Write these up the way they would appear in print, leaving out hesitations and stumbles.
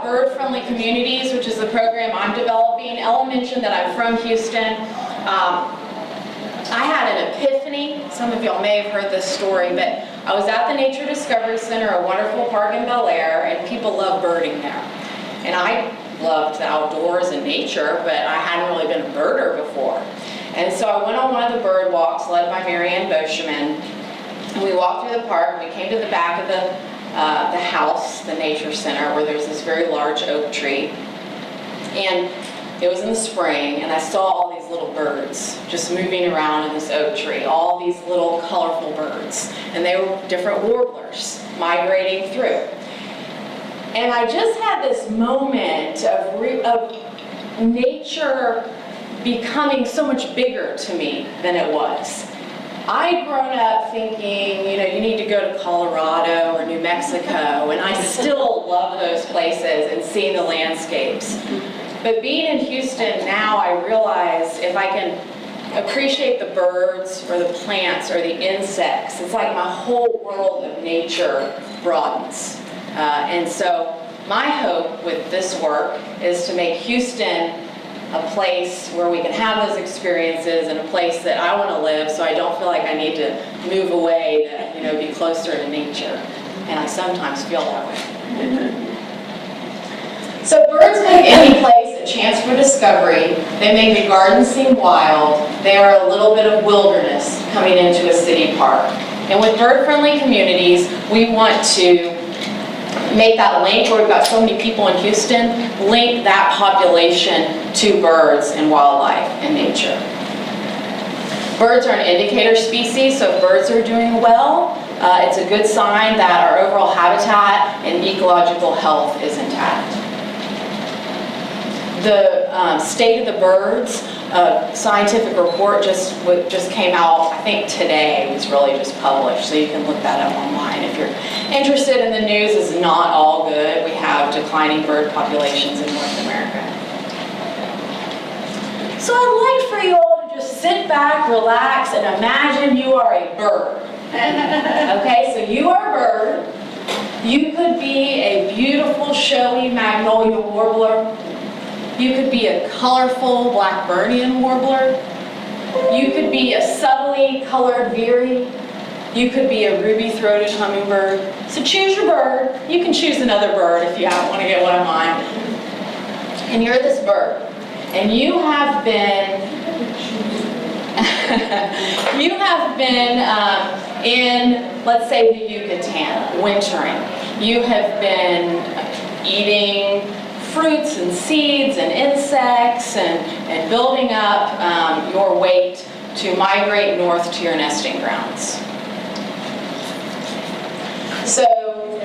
about bird-friendly communities, which is the program I'm developing. Ella mentioned that I'm from Houston. I had an epiphany. Some of y'all may have heard this story, but I was at the Nature Discovery Center, a wonderful park in Bel Air, and people love birding there. And I loved the outdoors and nature, but I hadn't really been a birder before. And so I went on one of the bird walks led by Marianne Boscheman, and we walked through the park. We came to the back of the house, the Nature Center, where there's this very large oak tree. And it was in the spring, and I saw all these little birds just moving around in this oak tree, all these little colorful birds. And they were different warblers migrating through. And I just had this moment of nature becoming so much bigger to me than it was. I'd grown up thinking, you know, you need to go to Colorado or New Mexico, and I still love those places and seeing the landscapes. But being in Houston now, I realize if I can appreciate the birds or the plants or the insects, it's like my whole world of nature broadens. And so my hope with this work is to make Houston a place where we can have those experiences and a place that I want to live, so I don't feel like I need to move away to, you know, be closer to nature. And I sometimes feel that way. So birds make any place a chance for discovery. They make the garden seem wild. They are a little bit of wilderness coming into a city park. And with bird-friendly communities, we want to make that link, where we've got so many people in Houston, link that population to birds and wildlife and nature. Birds are an indicator species, so if birds are doing well, it's a good sign that our overall habitat and ecological health is intact. The state of the birds, scientific report just came out, I think today. It was really just published, so you can look that up online if you're interested. In the news is not all good. We have declining bird populations in North America. So I'd like for you all to just sit back, relax, and imagine you are a bird. Okay, so you are a bird. You could be a beautiful, showy magnolia warbler. You could be a colorful Blackburnian warbler. You could be a subtly colored veery. You could be a ruby-throated hummingbird. So choose your bird. You can choose another bird if you want to get one of mine. And you're this bird. And you have been in, let's say, the Yucatan, wintering. You have been eating fruits and seeds and insects and building up your weight to migrate north to your nesting grounds. So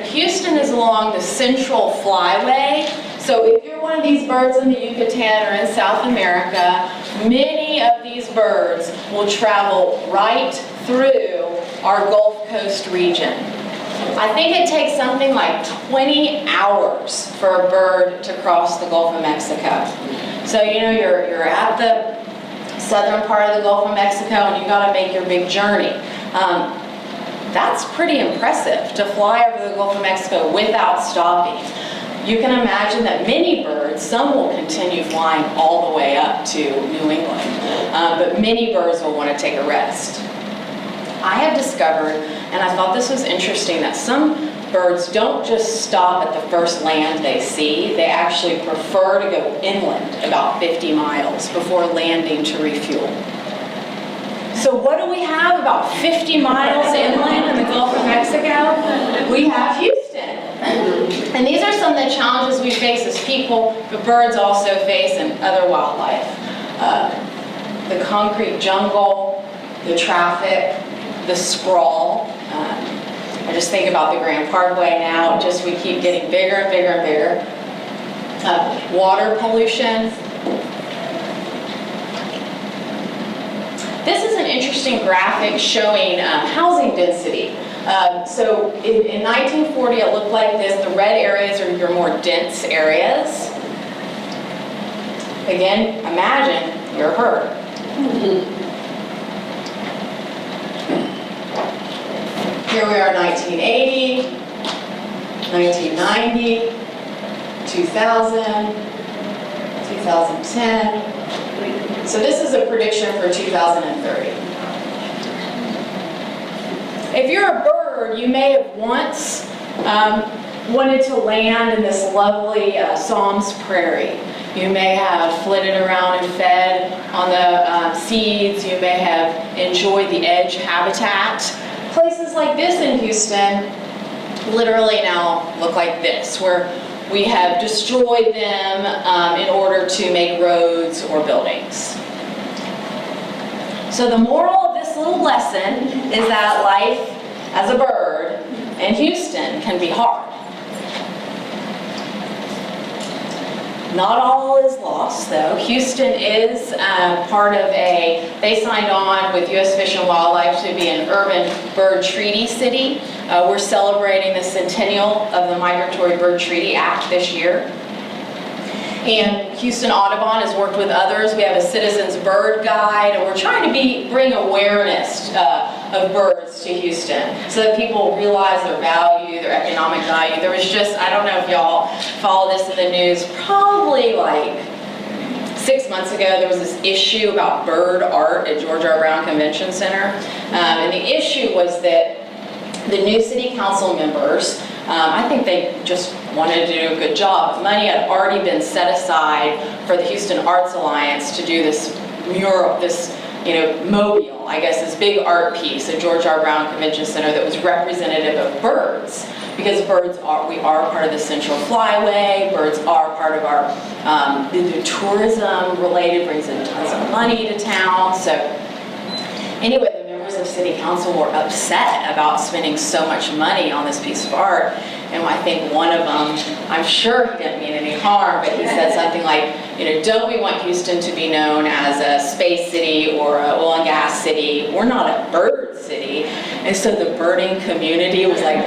Houston is along the Central Flyway. So if you're one of these birds in the Yucatan or in South America, many of these birds will travel right through our Gulf Coast region. I think it takes something like 20 hours for a bird to cross the Gulf of Mexico. So you know you're at the southern part of the Gulf of Mexico and you got to make your big journey. That's pretty impressive to fly over the Gulf of Mexico without stopping. You can imagine that many birds, some will continue flying all the way up to New England, but many birds will want to take a rest. I have discovered, and I thought this was interesting, that some birds don't just stop at the first land they see. They actually prefer to go inland about 50 miles before landing to refuel. So what do we have about 50 miles inland in the Gulf of Mexico? We have Houston. And these are some of the challenges we face as people, but birds also face and other wildlife. The concrete jungle, the traffic, the sprawl. I just think about the Grand Parkway now, we keep getting bigger and bigger and bigger. Water pollution. This is an interesting graphic showing housing density. So in 1940 it looked like this. The red areas are your more dense areas. Again, imagine you're a bird. Here we are, 1980, 1990, 2000, 2010. So this is a prediction for 2030. If you're a bird, you may have once wanted to land in this lovely Psalms prairie. You may have flitted around and fed on the seeds. You may have enjoyed the edge habitat. Places like this in Houston literally now look like this, where we have destroyed them in order to make roads or buildings. So the moral of this little lesson is that life as a bird in Houston can be hard. Not all is lost, though. Houston is part of they signed on with U.S. Fish and Wildlife to be an urban bird treaty city. We're celebrating the centennial of the Migratory Bird Treaty Act this year. And Houston Audubon has worked with others. We have a citizens bird guide, and we're trying to bring awareness of birds to Houston so that people realize their value, their economic value. There was just, I don't know if y'all follow this in the news, probably like 6 months ago, there was this issue about bird art at George R. Brown Convention Center. And the issue was that the new city council members, I think they just wanted to do a good job. Money had already been set aside for the Houston Arts Alliance to do this mural, this mobile, I guess, this big art piece at George R. Brown Convention Center that was representative of birds, because we are part of the Central Flyway. Birds are part of our the tourism related, brings in tons of money to town. So anyway, the members of City Council were upset about spending so much money on this piece of art. And I think one of them, I'm sure he didn't mean any harm, but he said something like, don't we want Houston to be known as a space city or an oil and gas city? We're not a bird city. And so the birding community was like,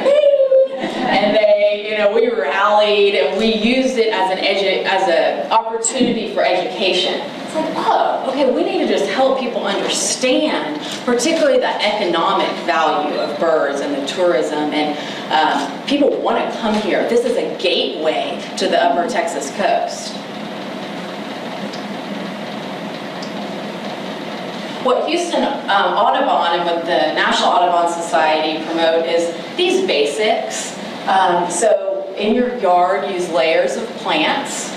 and we rallied and we used it as an opportunity for education. It's like, oh, okay, we need to just help people understand, particularly the economic value of birds and the tourism, and people want to come here. This is a gateway to the upper Texas coast. What Houston Audubon and what the National Audubon Society promote is these basics. So in your yard, use layers of plants.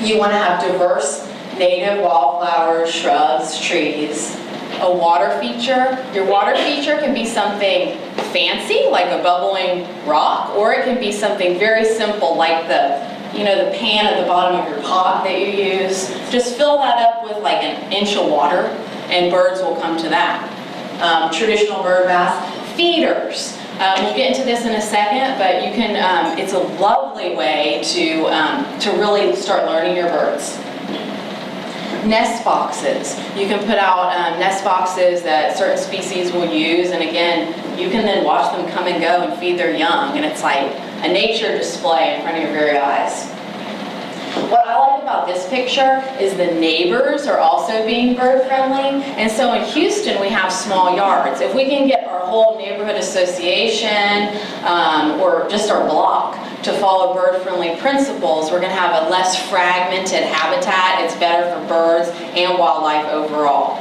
You want to have diverse native wildflowers, shrubs, trees. A water feature. Your water feature can be something fancy, like a bubbling rock, or it can be something very simple, like the pan at the bottom of your pot that you use. Just fill that up with like an inch of water, and birds will come to that. Traditional bird baths. Feeders. We'll get into this in a second, but you can. It's a lovely way to really start learning your birds. Nest boxes. You can put out nest boxes that certain species will use, and again, you can then watch them come and go and feed their young, and it's like a nature display in front of your very eyes. What I like about this picture is the neighbors are also being bird friendly, and so in Houston we have small yards. If we can get our whole neighborhood association or just our block to follow bird-friendly principles, we're going to have a less fragmented habitat. It's better for birds and wildlife overall.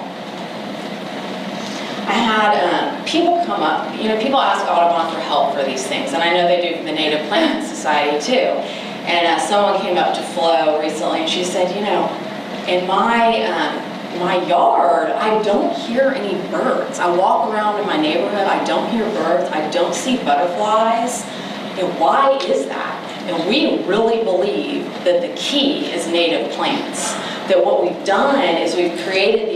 I had people come up, people ask Audubon for help for these things, and I know they do for the Native Plant Society too. And someone came up to Flo recently, and she said, in my yard, I don't hear any birds. I walk around in my neighborhood, I don't hear birds, I don't see butterflies. Why is that? And we really believe that the key is native plants. That what we've done is we've created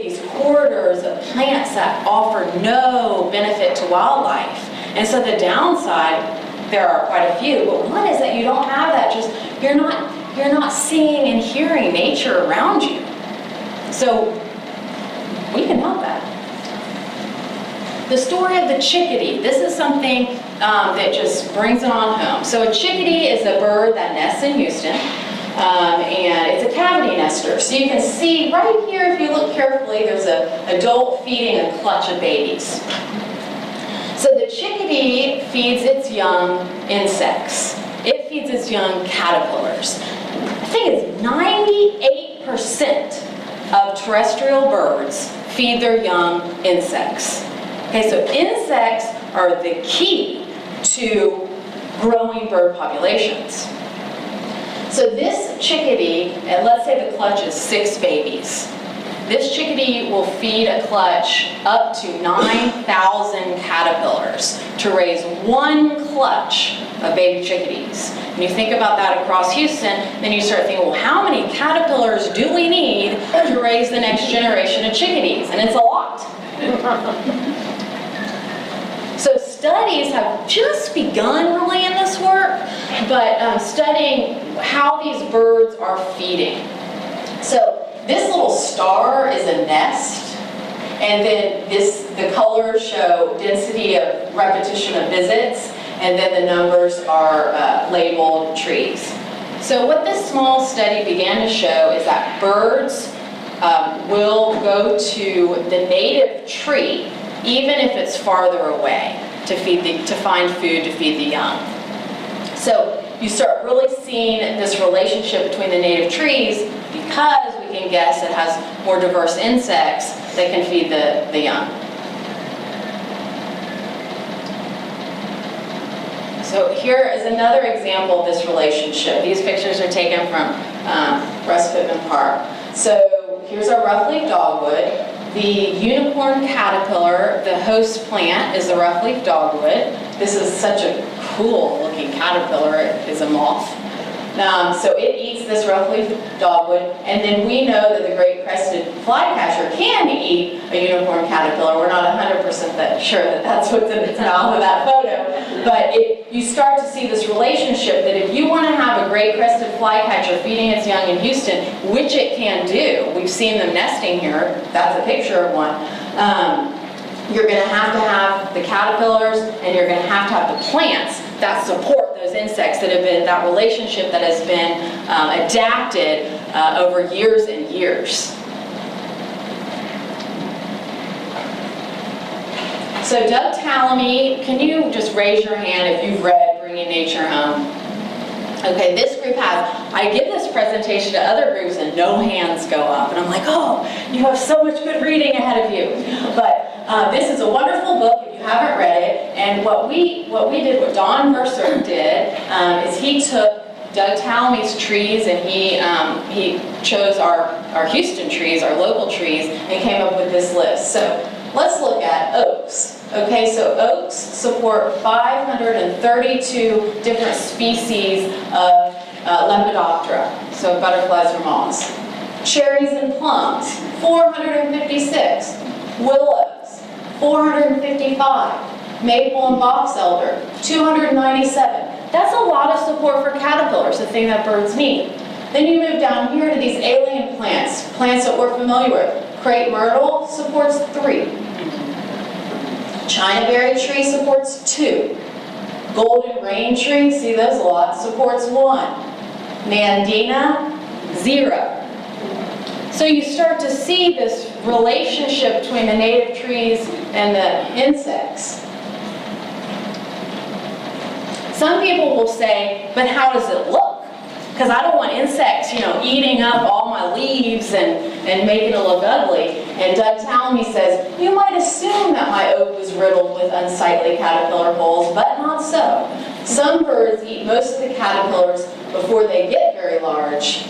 these corridors of plants that offer no benefit to wildlife. And so the downside, there are quite a few, but one is that you don't have that. You're not seeing and hearing nature around you. So we can help that. The story of the chickadee. This is something that just brings it on home. So a chickadee is a bird that nests in Houston, and it's a cavity nester. So you can see right here, if you look carefully, there's an adult feeding a clutch of babies. So the chickadee feeds its young insects. It feeds its young caterpillars. I think it's 98% of terrestrial birds feed their young insects. Okay, so insects are the key to growing bird populations. So this chickadee, and let's say the clutch is 6 babies. This chickadee will feed a clutch up to 9,000 caterpillars to raise 1 clutch of baby chickadees. When you think about that across Houston, then you start thinking, well, how many caterpillars do we need to raise the next generation of chickadees? And it's a lot. So studies have just begun really in this work, but studying how these birds are feeding. So this little star is a nest, and then the colors show density of repetition of visits, and then the numbers are labeled trees. So what this small study began to show is that birds will go to the native tree, even if it's farther away, to find food to feed the young. So you start really seeing this relationship between the native trees because we can guess it has more diverse insects that can feed the young. So here is another example of this relationship. These pictures are taken from Russ Pittman Park. So here's our rough-leaf dogwood. The unicorn caterpillar, the host plant, is the rough-leaf dogwood. This is such a cool-looking caterpillar. It is a moth. So it eats this rough-leaf dogwood, and then we know that the great crested flycatcher can eat a unicorn caterpillar. We're not 100% sure that that's what's in its mouth in that photo, but you start to see this relationship that if you want to have a great crested flycatcher feeding its young in Houston, which it can do, we've seen them nesting here, that's a picture of one, you're going to have the caterpillars, and you're going to have the plants that support those insects that have been, that relationship that has been adapted over years and years. So Doug Tallamy, can you just raise your hand if you've read Bringing Nature Home? Okay, this group has. I give this presentation to other groups and no hands go up. And I'm like, oh, you have so much good reading ahead of you. But this is a wonderful book if you haven't read it. And what Don Mercer did, is he took Doug Tallamy's trees and he chose our Houston trees, our local trees, and came up with this list. So let's look at oaks. Okay, so oaks support 532 different species of Lepidoptera, so butterflies or moths. Cherries and plums, 456. Willows, 455. Maple and box elder, 297. That's a lot of support for caterpillars, the thing that birds need. Then you move down here to these alien plants that we're familiar with. Crepe myrtle supports 3. Chinaberry tree supports 2. Golden rain tree, see those a lot, supports 1. Nandina, 0. So you start to see this relationship between the native trees and the insects. Some people will say, but how does it look? Because I don't want insects, eating up all my leaves and making it look ugly. And Doug Tallamy says, you might assume that my oak was riddled with unsightly caterpillar holes, but not so. Some birds eat most of the caterpillars before they get very large.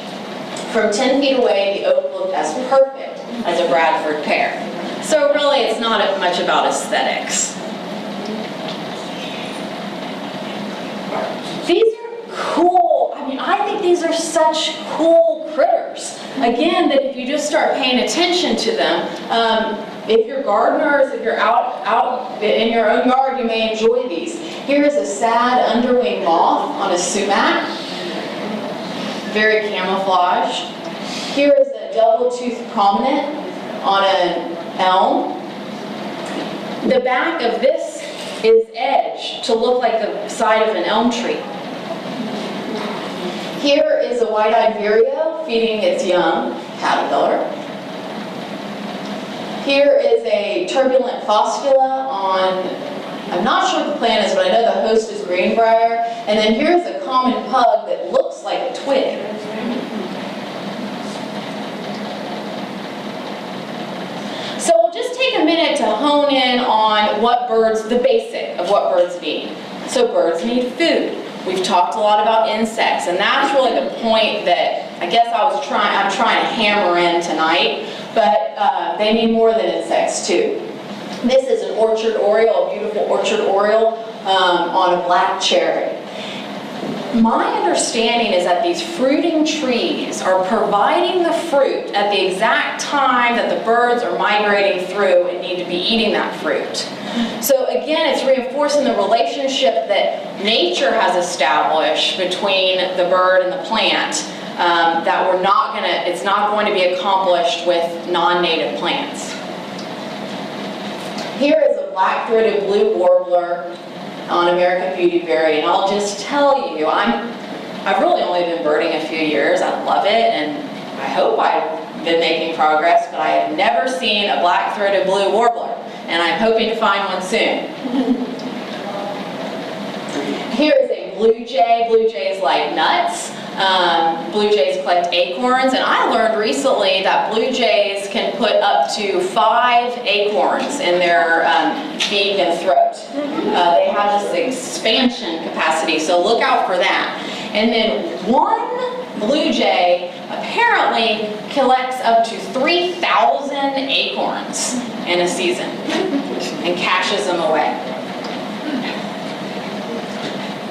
From 10 feet away, the oak looked as perfect as a Bradford pear. So really, it's not much about aesthetics. These are cool. I think these are such cool critters. Again, that if you just start paying attention to them, if you're gardeners, if you're out in your own yard, you may enjoy these. Here is a sad underwing moth on a sumac. Very camouflaged. Here is a double-toothed prominent on an elm. The back of this is edged to look like the side of an elm tree. Here is a white-eyed vireo feeding its young caterpillar. Here is a turbulent foscula on I'm not sure what the plant is, but I know the host is greenbrier. And then here's a common pug that looks like a twig. So we'll just take a minute to hone in on what birds, the basic of what birds need. So birds need food. We've talked a lot about insects, and that's really the point that I guess I'm trying to hammer in tonight, but they need more than insects too. This is an orchard oriole, a beautiful orchard oriole on a black cherry. My understanding is that these fruiting trees are providing the fruit at the exact time that the birds are migrating through and need to be eating that fruit. So again, it's reinforcing the relationship that nature has established between the bird and the plant, that it's not going to be accomplished with non-native plants. Here is a black-throated blue warbler on American beautyberry, and I'll just tell you, I've really only been birding a few years. I love it, and I hope I've been making progress, but I have never seen a black-throated blue warbler, and I'm hoping to find one soon. Here is a blue jay. Blue jays like nuts. Blue jays collect acorns, and I learned recently that blue jays can put up to 5 acorns in their beak and throat. They have this expansion capacity, so look out for that. And then one blue jay apparently collects up to 3,000 acorns in a season and caches them away.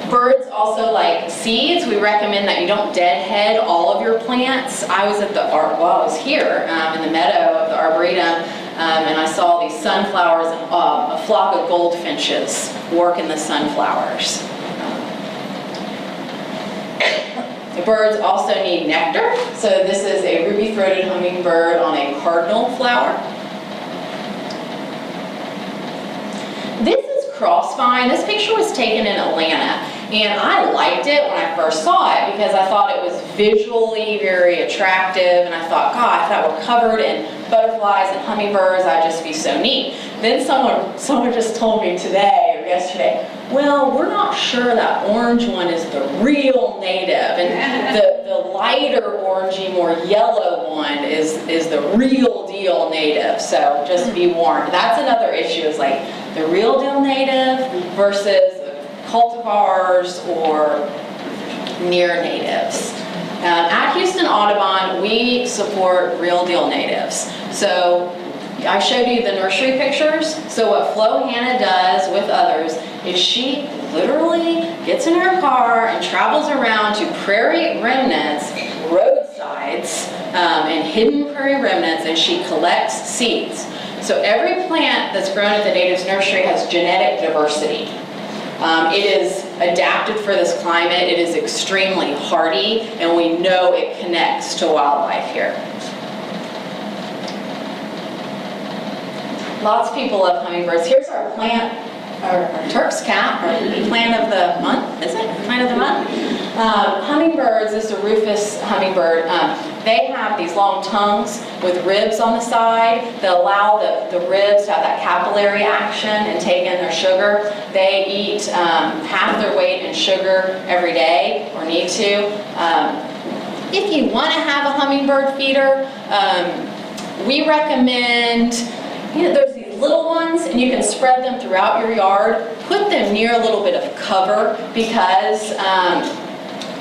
Birds also like seeds. We recommend that you don't deadhead all of your plants. I was at I was here in the meadow of the Arboretum, and I saw these sunflowers and a flock of goldfinches working the sunflowers. The birds also need nectar. So this is a ruby-throated hummingbird on a cardinal flower. This is crossvine. This picture was taken in Atlanta, and I liked it when I first saw it because I thought it was visually very attractive, and I thought, God, if that were covered in butterflies and hummingbirds, I'd just be so neat. Then someone just told me today or yesterday, well, we're not sure that orange one is the real native, and the lighter orangey, more yellow one is the real deal native, so just be warned. That's another issue, is like the real deal native versus cultivars or near natives. At Houston Audubon, we support real deal natives. So I showed you the nursery pictures. So what Flo Hannah does with others is she literally gets in her car and travels around to prairie remnants, roadsides, and hidden prairie remnants, and she collects seeds. So every plant that's grown at the Natives Nursery has genetic diversity. It is adapted for this climate. It is extremely hardy, and we know it connects to wildlife here. Lots of people love hummingbirds. Here's our plant, our Turk's cap, our plant of the month, is it? Plant of the month? Hummingbirds, this is a rufous hummingbird. They have these long tongues with ribs on the side that allow the ribs to have that capillary action and take in their sugar. They eat half their weight in sugar every day, or need to. If you want to have a hummingbird feeder, we recommend, there's these little ones, and you can spread them throughout your yard. Put them near a little bit of cover, because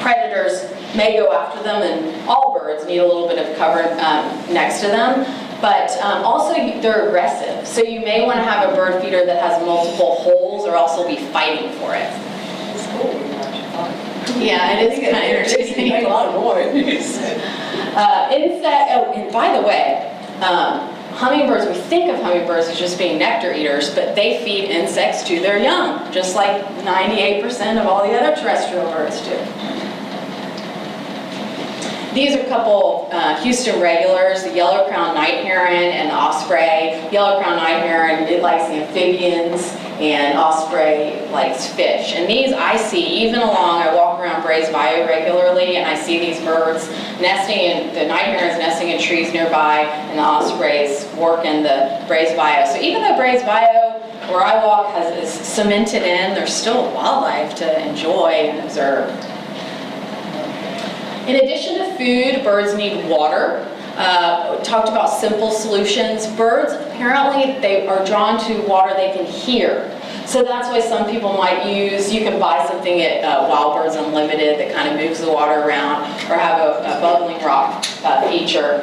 predators may go after them, and all birds need a little bit of cover next to them. But also, they're aggressive. So you may want to have a bird feeder that has multiple holes, or else they'll be fighting for it. It's cool when you watch it fun. Yeah, it is kind of entertaining. Make a lot of noise. And by the way, hummingbirds, we think of hummingbirds as just being nectar eaters, but they feed insects to their young, just like 98% of all the other terrestrial birds do. These are a couple Houston regulars, the yellow-crowned night heron and the osprey. Yellow-crowned night heron, it likes the amphibians, and osprey likes fish. And these I see even along, I walk around Brays Bayou regularly, and I see these birds nesting in, the night herons nesting in trees nearby, and the ospreys working the Brays Bayou. So even though Brays Bayou, where I walk, is cemented in, there's still wildlife to enjoy and observe. In addition to food, birds need water. We talked about simple solutions. Birds, apparently, they are drawn to water they can hear. So that's why some people might use, you can buy something at Wild Birds Unlimited that kind of moves the water around, or have a bubbling rock feature,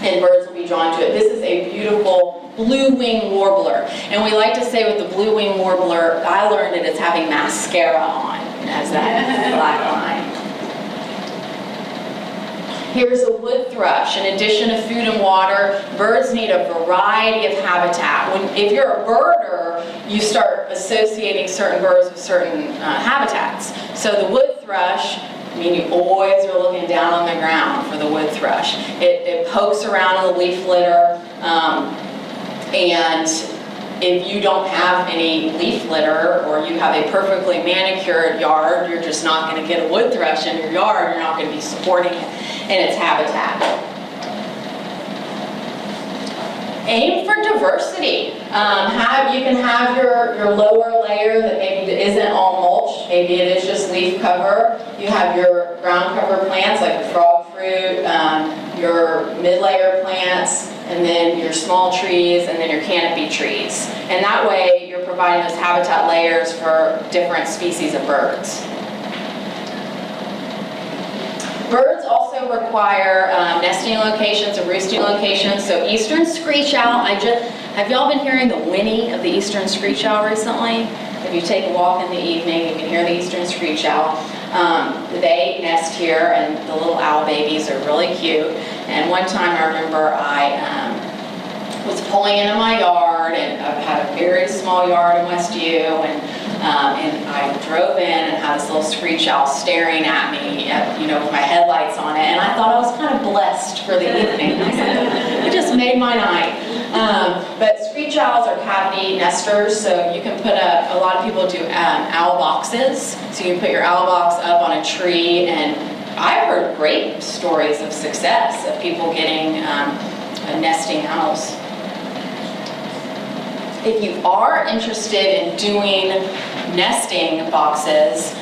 and birds will be drawn to it. This is a beautiful blue-winged warbler. And we like to say with the blue-winged warbler, I learned it as having mascara on, as that black line. Here's a wood thrush. In addition to food and water, birds need a variety of habitat. If you're a birder, you start associating certain birds with certain habitats. So the wood thrush, I mean, you always are looking down on the ground for the wood thrush. It pokes around in the leaf litter, and if you don't have any leaf litter, or you have a perfectly manicured yard, you're just not going to get a wood thrush in your yard. You're not going to be supporting it in its habitat. Aim for diversity. You can have your lower layer that maybe isn't all mulch. Maybe it is just leaf cover. You have your ground cover plants like the frog fruit, your mid-layer plants, and then your small trees, and then your canopy trees. And that way you're providing those habitat layers for different species of birds. Birds also require nesting locations and roosting locations. So eastern screech owl, have y'all been hearing the whinny of the eastern screech owl recently? If you take a walk in the evening, you can hear the eastern screech owl. They nest here, and the little owl babies are really cute. And one time I remember I was pulling into my yard, and I had a very small yard in Westview, and I drove in and had this little screech owl staring at me, with my headlights on it, and I thought I was kind of blessed for the evening. I said, it just made my night. But screech owls are cavity nesters, so you can put a lot of people do owl boxes, so you can put your owl box up on a tree, and I've heard great stories of success of people getting nesting owls. If you are interested in doing nesting boxes,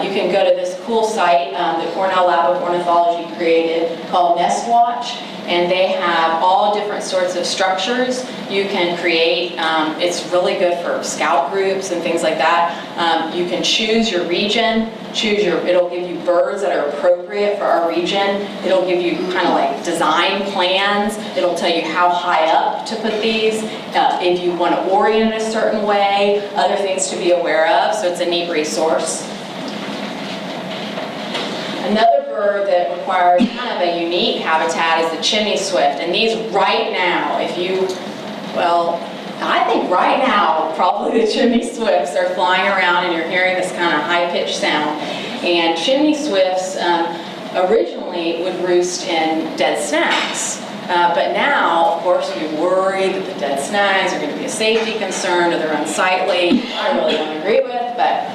you can go to this cool site the Cornell Lab of Ornithology created called Nest Watch, and they have all different sorts of structures you can create. It's really good for scout groups and things like that. You can choose your region, it'll give you birds that are appropriate for our region. It'll give you kind of like design plans. It'll tell you how high up to put these, if you want to orient it a certain way, other things to be aware of, so it's a neat resource. Another bird that requires kind of a unique habitat is the chimney swift, and these right now, I think right now, probably the chimney swifts are flying around and you're hearing this kind of high-pitched sound. And chimney swifts originally would roost in dead snags. But now, of course, we worry that the dead snags are going to be a safety concern or they're unsightly. I really don't agree with, but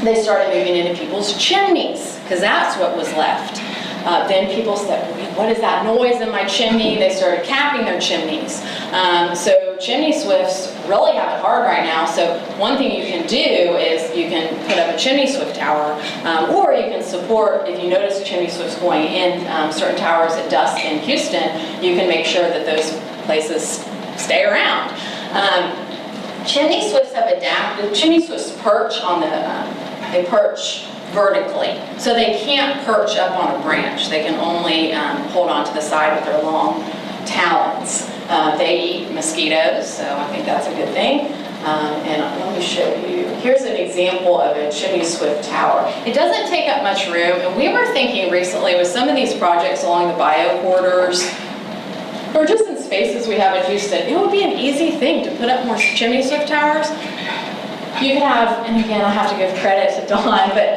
they started moving into people's chimneys because that's what was left. Then people said, what is that noise in my chimney? They started capping their chimneys. So chimney swifts really have it hard right now. So one thing you can do is you can put up a chimney swift tower, or you can support, if you notice chimney swifts going in certain towers at dusk in Houston, you can make sure that those places stay around. Chimney swifts have adapted. Chimney swifts perch on they perch vertically. So they can't perch up on a branch. They can only hold on to the side with their long talons. They eat mosquitoes, so I think that's a good thing. And let me show you. Here's an example of a chimney swift tower. It doesn't take up much room, and we were thinking recently with some of these projects along the bio corridors, or just in spaces we have in Houston, it would be an easy thing to put up more chimney swift towers. You could have, and again, I have to give credit to Dawn, but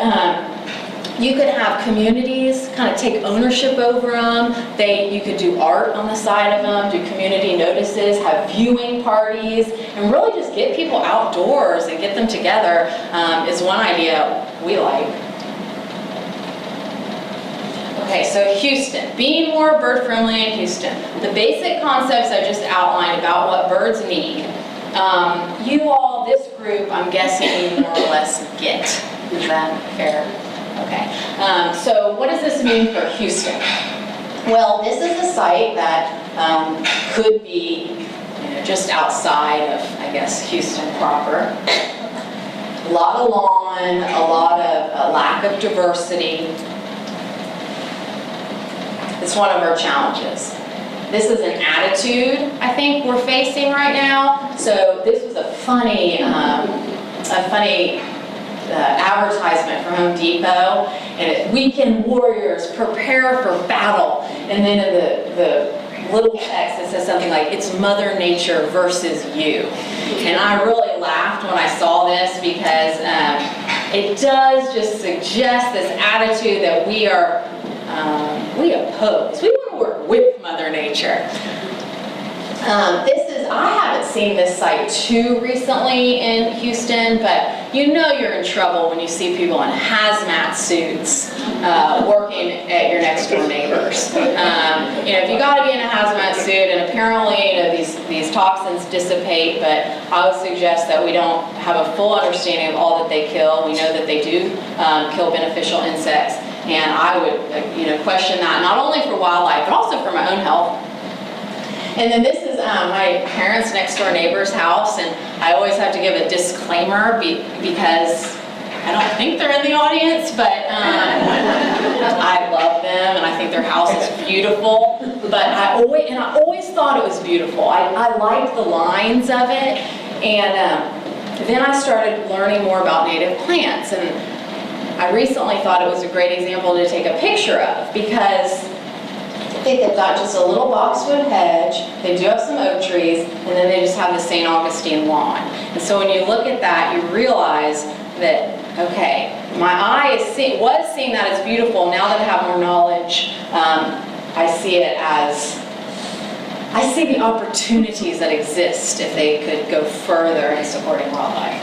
You could have communities kind of take ownership over them. You could do art on the side of them, do community notices, have viewing parties, and really just get people outdoors and get them together is one idea we like. Okay, so Houston, being more bird friendly in Houston. The basic concepts I just outlined about what birds need. You all, this group, I'm guessing more or less get. Is that fair? Okay, so what does this mean for Houston? Well, this is a site that could be just outside of, I guess, Houston proper. A lot of lawn, a lot of lack of diversity. It's one of our challenges. This is an attitude I think we're facing right now. So this was a funny advertisement from Home Depot, and weekend warriors prepare for battle, and then in the little text it says something like, it's Mother Nature versus you. And I really laughed when I saw this because it does just suggest this attitude that we oppose. We want to work with Mother Nature. I haven't seen this site too recently in Houston, but you know you're in trouble when you see people in hazmat suits working at your next door neighbors. If you got to be in a hazmat suit, and apparently these toxins dissipate, but I would suggest that we don't have a full understanding of all that they kill. We know that they do kill beneficial insects, and I would question that not only for wildlife but also for my own health. And then this is my parents' next door neighbor's house, and I always have to give a disclaimer because I don't think they're in the audience, but I love them and I think their house is beautiful. But I always thought it was beautiful. I liked the lines of it, and then I started learning more about native plants, and I recently thought it was a great example to take a picture of because they've got just a little boxwood hedge, they do have some oak trees, and then they just have the St. Augustine lawn. And so when you look at that, you realize that, okay, my eye was seeing that as beautiful. Now that I have more knowledge, I see the opportunities that exist if they could go further in supporting wildlife.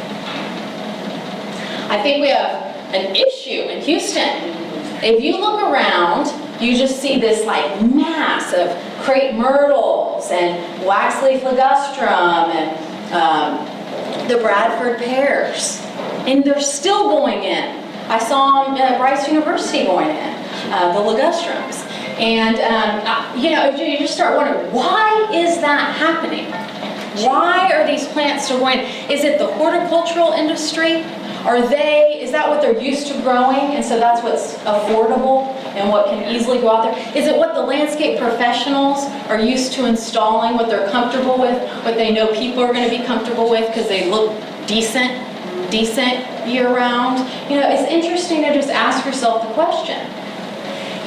I think we have an issue in Houston. If you look around, you just see this mass of crepe myrtles and waxleaf ligustrum and the Bradford pears. And they're still going in. I saw them at Rice University going in, the ligustrums. And, you just start wondering, why is that happening? Why are these plants still going? Is it the horticultural industry? Is that what they're used to growing, and so that's what's affordable and what can easily go out there? Is it what the landscape professionals are used to installing, what they're comfortable with, what they know people are going to be comfortable with because they look decent year-round? It's interesting to just ask yourself the question.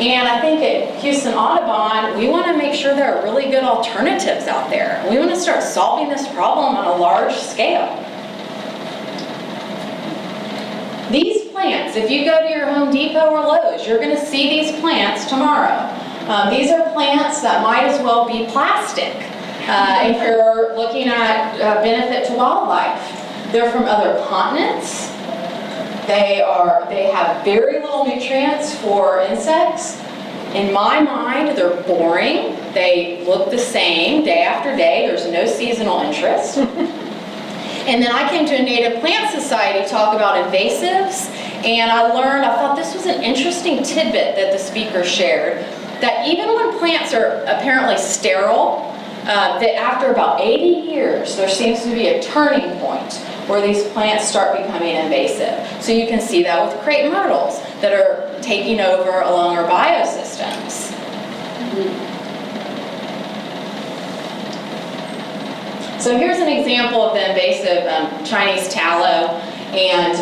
And I think at Houston Audubon, we want to make sure there are really good alternatives out there. We want to start solving this problem on a large scale. These plants, if you go to your Home Depot or Lowe's, you're going to see these plants tomorrow. These are plants that might as well be plastic if you're looking at benefit to wildlife. They're from other continents. They have very little nutrients for insects. In my mind, they're boring. They look the same day after day. There's no seasonal interest. And then I came to a Native Plant Society talk about invasives, and I thought this was an interesting tidbit that the speaker shared, that even when plants are apparently sterile, that after about 80 years, there seems to be a turning point where these plants start becoming invasive. So you can see that with crepe myrtles that are taking over along our biosystems. So here's an example of the invasive Chinese tallow, and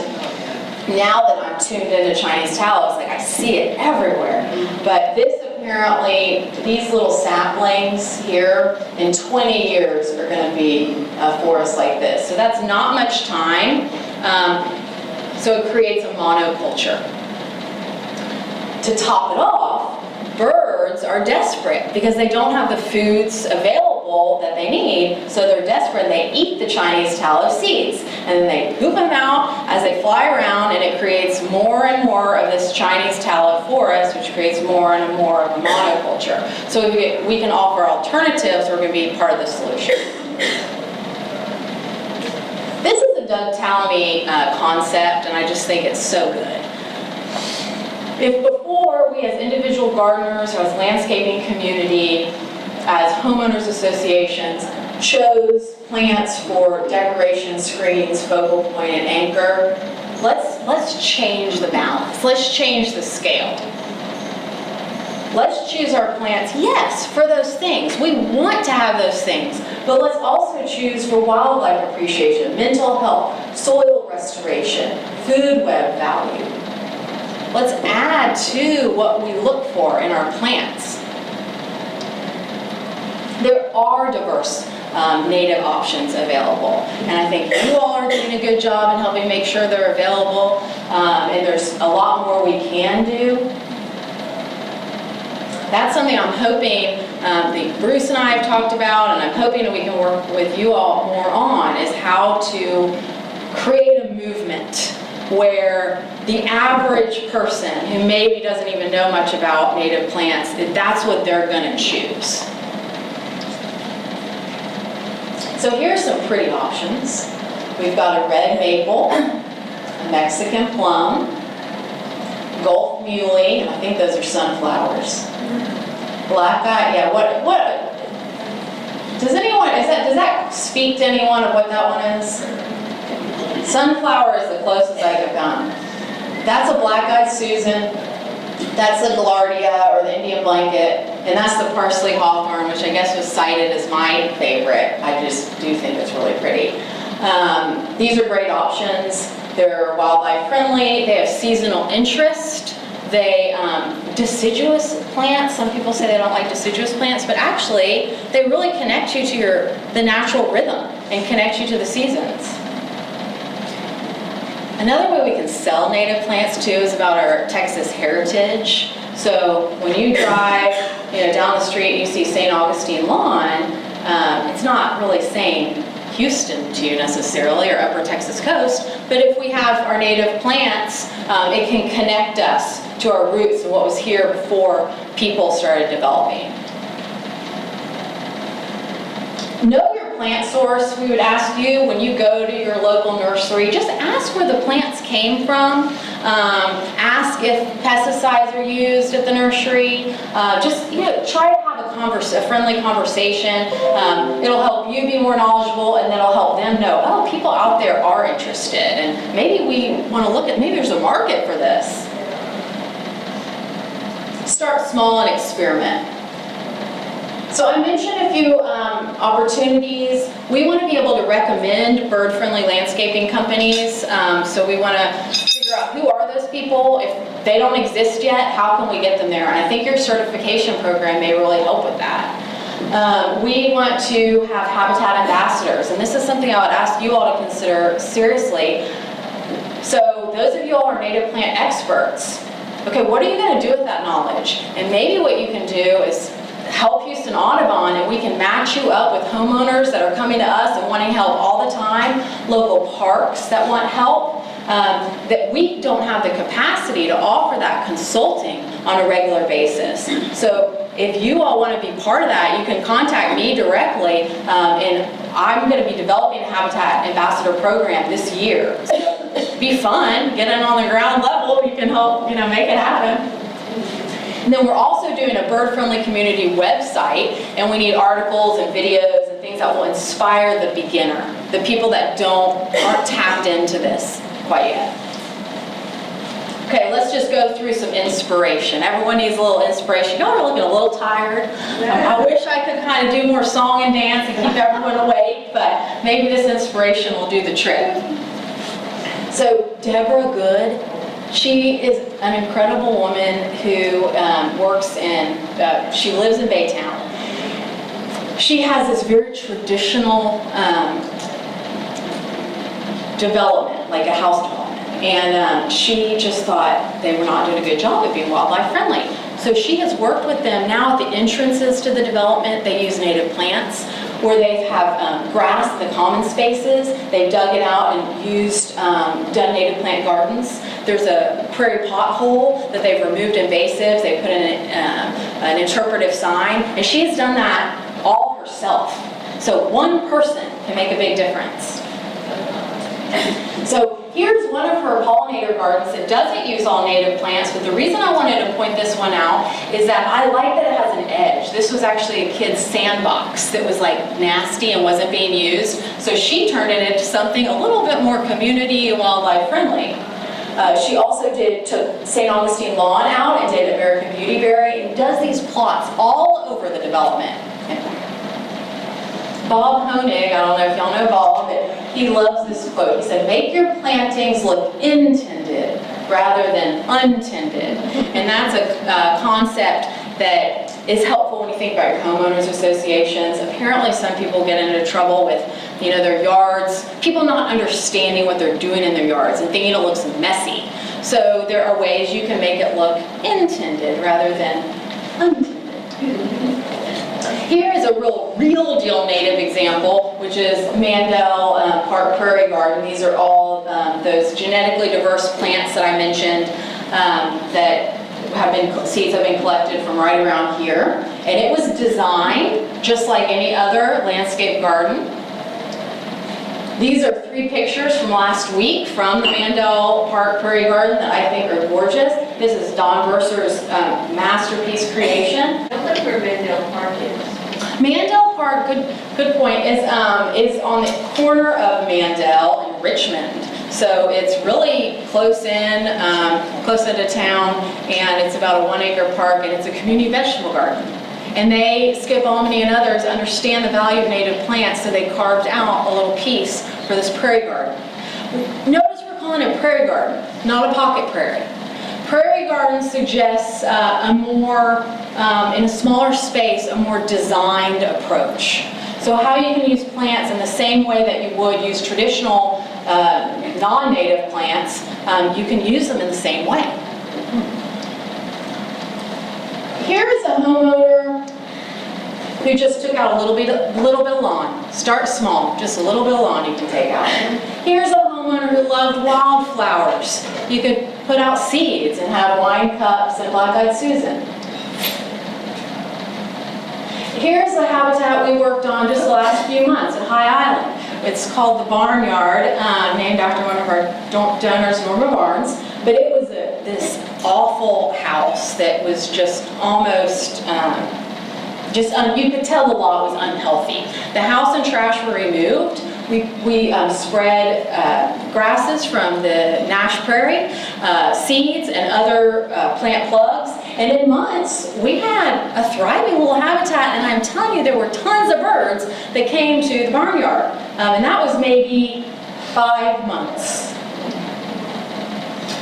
now that I'm tuned into Chinese tallow, it's like I see it everywhere. But this apparently, these little saplings here, in 20 years are going to be a forest like this. So that's not much time. So it creates a monoculture. to top it off, birds are desperate because they don't have the foods available that they need, so they're desperate and they eat the Chinese tallow seeds. And then they poop them out as they fly around, and it creates more and more of this Chinese tallow forest, which creates more and more of a monoculture. So we can offer alternatives, we're going to be part of the solution. This is the Doug Tallamy concept, and I just think it's so good. If before we as individual gardeners or as landscaping community, as homeowners associations, chose plants for decoration, screens, focal point, and anchor, let's change the balance. Let's change the scale. Let's choose our plants, yes, for those things. We want to have those things, but let's also choose for wildlife appreciation, mental health, soil restoration, food web value. Let's add to what we look for in our plants. There are diverse native options available, and I think you all are doing a good job in helping make sure they're available, and there's a lot more we can do. That's something I'm hoping that Bruce and I have talked about, and I'm hoping that we can work with you all more on, is how to create a movement where the average person who maybe doesn't even know much about native plants, that's what they're going to choose. So here's some pretty options. We've got a red maple, a Mexican plum, Gulf muley, and I think those are sunflowers. Black eye, yeah, what, does anyone, does that speak to anyone of what that one is? Sunflower is the closest I could come. That's a black-eyed Susan, that's the Gaillardia or the Indian blanket, and that's the parsley hawthorn, which I guess was cited as my favorite. I just do think it's really pretty. These are great options. They're wildlife friendly, they have seasonal interest. They, deciduous plants, some people say they don't like deciduous plants, but actually they really connect you to the natural rhythm and connect you to the seasons. Another way we can sell native plants too is about our Texas heritage. So when you drive down the street and you see St. Augustine lawn, it's not really saying Houston to you necessarily, or upper Texas coast, but if we have our native plants, it can connect us to our roots and what was here before people started developing. Know your plant source. We would ask you when you go to your local nursery, just ask where the plants came from. Ask if pesticides are used at the nursery. Just try to have a friendly conversation. It'll help you be more knowledgeable, and then it'll help them know, oh, people out there are interested, and maybe we want to look at, maybe there's a market for this. Start small and experiment. So I mentioned a few opportunities. We want to be able to recommend bird-friendly landscaping companies. So we want to figure out who are those people. If they don't exist yet, how can we get them there? And I think your certification program may really help with that. We want to have habitat ambassadors, and this is something I would ask you all to consider seriously. So those of you all who are native plant experts, okay, what are you going to do with that knowledge? And maybe what you can do is help Houston Audubon, and we can match you up with homeowners that are coming to us and wanting help all the time, local parks that want help, that we don't have the capacity to offer that consulting on a regular basis. So if you all want to be part of that, you can contact me directly, and I'm going to be developing a Habitat Ambassador program this year. So be fun, get in on the ground level, you can help make it happen. And then we're also doing a bird-friendly community website, and we need articles and videos and things that will inspire the beginner, the people that aren't tapped into this quite yet. Okay, let's just go through some inspiration. Everyone needs a little inspiration. Y'all are looking a little tired. I wish I could kind of do more song and dance and keep everyone awake, but maybe this inspiration will do the trick. So Deborah Good, she is an incredible woman who she lives in Baytown. She has this very traditional development, like a house development. And she just thought they were not doing a good job of being wildlife friendly. So she has worked with them now at the entrances to the development. They use native plants, where they have grass in the common spaces. They've dug it out and used, done native plant gardens. There's a prairie pothole that they've removed invasives. They put in an interpretive sign, and she has done that all herself. So one person can make a big difference. So here's one of her pollinator gardens that doesn't use all native plants, but the reason I wanted to point this one out is that I like that it has an edge. This was actually a kid's sandbox that was like nasty and wasn't being used. So she turned it into something a little bit more community and wildlife friendly. She also took St. Augustine lawn out and did American Beautyberry and does these plots all over the development. Bob Honig, I don't know if y'all know Bob, but he loves this quote. He said, "Make your plantings look intended rather than untended." And that's a concept that is helpful when you think about your homeowners associations. Apparently some people get into trouble with, their yards, people not understanding what they're doing in their yards and thinking it looks messy. So there are ways you can make it look intended rather than untended. Here is a real deal native example, which is Mandel Park Prairie Garden. These are all those genetically diverse plants that I mentioned that seeds have been collected from right around here. And it was designed just like any other landscape garden. These are 3 pictures from last week from the Mandel Park Prairie Garden that I think are gorgeous. This is Don Verser's masterpiece creation. I wonder where Mandel Park is. Mandel Park, good point, is on the corner of Mandel and Richmond. So it's really close into town, and it's about a 1-acre park, and it's a community vegetable garden. And they, Skip Almany and others, understand the value of native plants, so they carved out a little piece for this prairie garden. Notice we're calling it prairie garden, not a pocket prairie. Prairie garden suggests a more, in a smaller space, a more designed approach. So how you can use plants in the same way that you would use traditional non-native plants, you can use them in the same way. Here is a homeowner who just took out a little bit of lawn. Start small, just a little bit of lawn you can take out. Here's a homeowner who loved wildflowers. You could put out seeds and have wine cups and black-eyed Susan. Here's the habitat we worked on just the last few months at High Island. It's called the Barnyard, named after one of our donors, Norma Barnes. But it was this awful house that was just almost, you could tell the lot was unhealthy. The house and trash were removed. We spread grasses from the Nash Prairie, seeds and other plant plugs. And in months, we had a thriving little habitat, and I'm telling you, there were tons of birds that came to the barnyard. And that was maybe 5 months.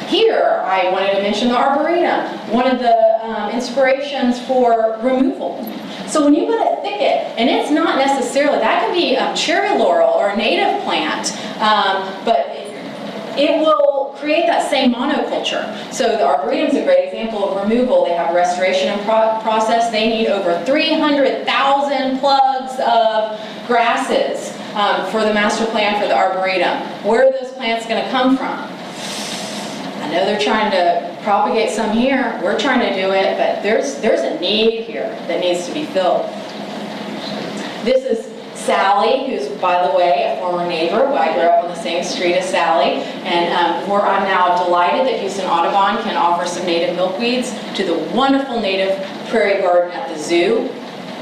Here, I wanted to mention the Arboretum, one of the inspirations for removal. So when you put a thicket, and it's not necessarily, that could be cherry laurel or a native plant, but it will create that same monoculture. So the Arboretum is a great example of removal. They have a restoration process. They need over 300,000 plugs of grasses for the master plan for the Arboretum. Where are those plants going to come from? I know they're trying to propagate some here. We're trying to do it, but there's a need here that needs to be filled. This is Sally, who's, by the way, a former neighbor. I grew up on the same street as Sally, and I'm now delighted that Houston Audubon can offer some native milkweeds to the wonderful native prairie garden at the zoo.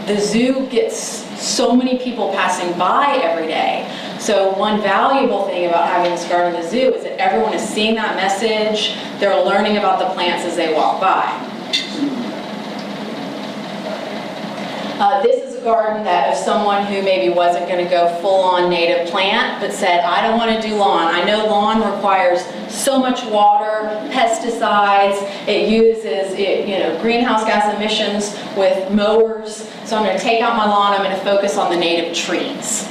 The zoo gets so many people passing by every day. So one valuable thing about having this garden at the zoo is that everyone is seeing that message. They're learning about the plants as they walk by. This is a garden that of someone who maybe wasn't going to go full-on native plant, but said, I don't want to do lawn. I know lawn requires so much water, pesticides, it uses greenhouse gas emissions with mowers, so I'm going to take out my lawn, I'm going to focus on the native trees.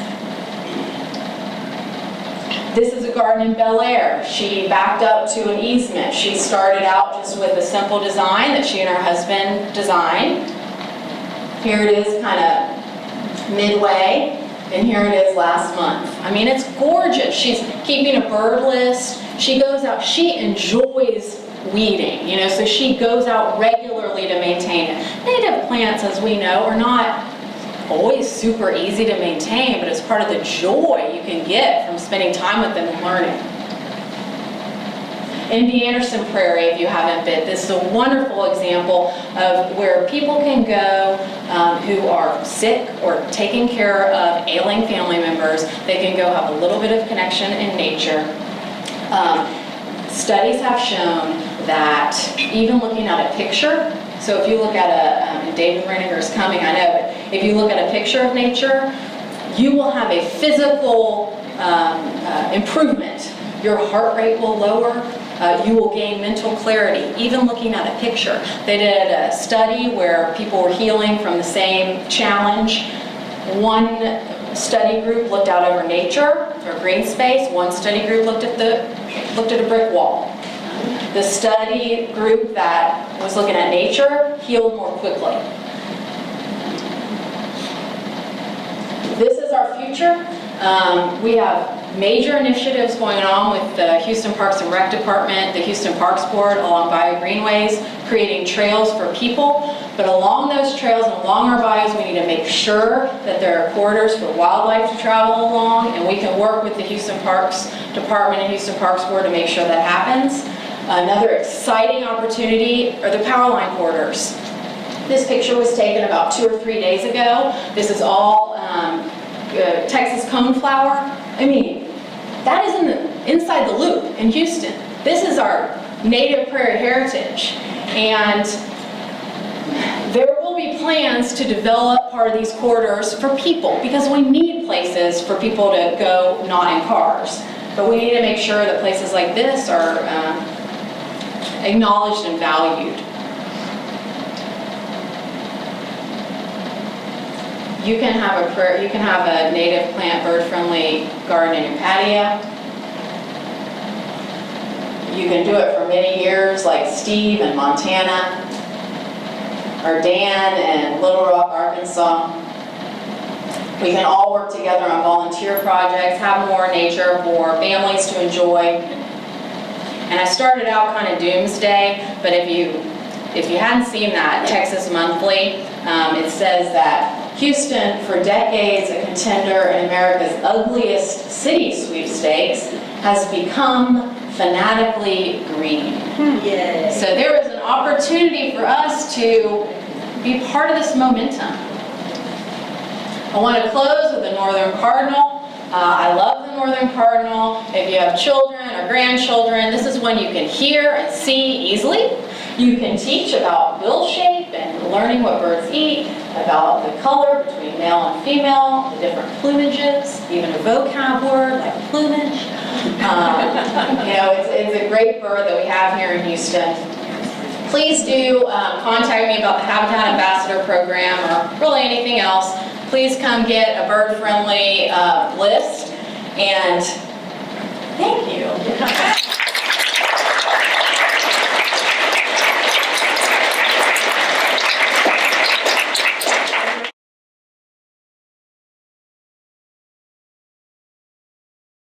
This is a garden in Bel Air. She backed up to an easement. She started out just with a simple design that she and her husband designed. Here it is kind of midway, and here it is last month. I mean, it's gorgeous. She's keeping a bird list. She goes out, she enjoys weeding, so she goes out regularly to maintain it. Native plants, as we know, are not always super easy to maintain, but it's part of the joy you can get from spending time with them and learning. In the Anderson Prairie, if you haven't been, this is a wonderful example of where people can go who are sick or taking care of ailing family members. They can go have a little bit of connection in nature. Studies have shown that even looking at a picture, so if you look at and David Renninger's coming, I know, but if you look at a picture of nature, you will have a physical improvement. Your heart rate will lower. You will gain mental clarity, even looking at a picture. They did a study where people were healing from the same challenge. One study group looked out over nature, or green space. One study group looked at a brick wall. The study group that was looking at nature healed more quickly. This is our future. We have major initiatives going on with the Houston Parks and Rec Department, the Houston Parks Board along Bayou Greenways, creating trails for people. But along those trails and along our bayous, we need to make sure that there are corridors for wildlife to travel along, and we can work with the Houston Parks Department and Houston Parks Board to make sure that happens. Another exciting opportunity are the power line corridors. This picture was taken about 2 or 3 days ago. This is all Texas coneflower. I mean, that is inside the loop in Houston. This is our native prairie heritage. And there will be plans to develop part of these corridors for people, because we need places for people to go not in cars. But we need to make sure that places like this are acknowledged and valued. You can have a native plant bird-friendly garden in your patio. You can do it for many years, like Steve in Montana, or Dan in Little Rock, Arkansas. We can all work together on volunteer projects, have more nature for families to enjoy. And I started out kind of doomsday, but if you hadn't seen that Texas Monthly, it says that Houston, for decades a contender in America's ugliest city sweepstakes, has become fanatically green. Yay. So there is an opportunity for us to be part of this momentum. I want to close with the northern cardinal. I love the northern cardinal. If you have children or grandchildren, this is one you can hear and see easily. You can teach about bill shape and learning what birds eat, about the color between male and female, the different plumages, even a vocab word like plumage. It's a great bird that we have here in Houston. Please do contact me about the Habitat Ambassador Program or really anything else. Please come get a bird-friendly list, and thank you.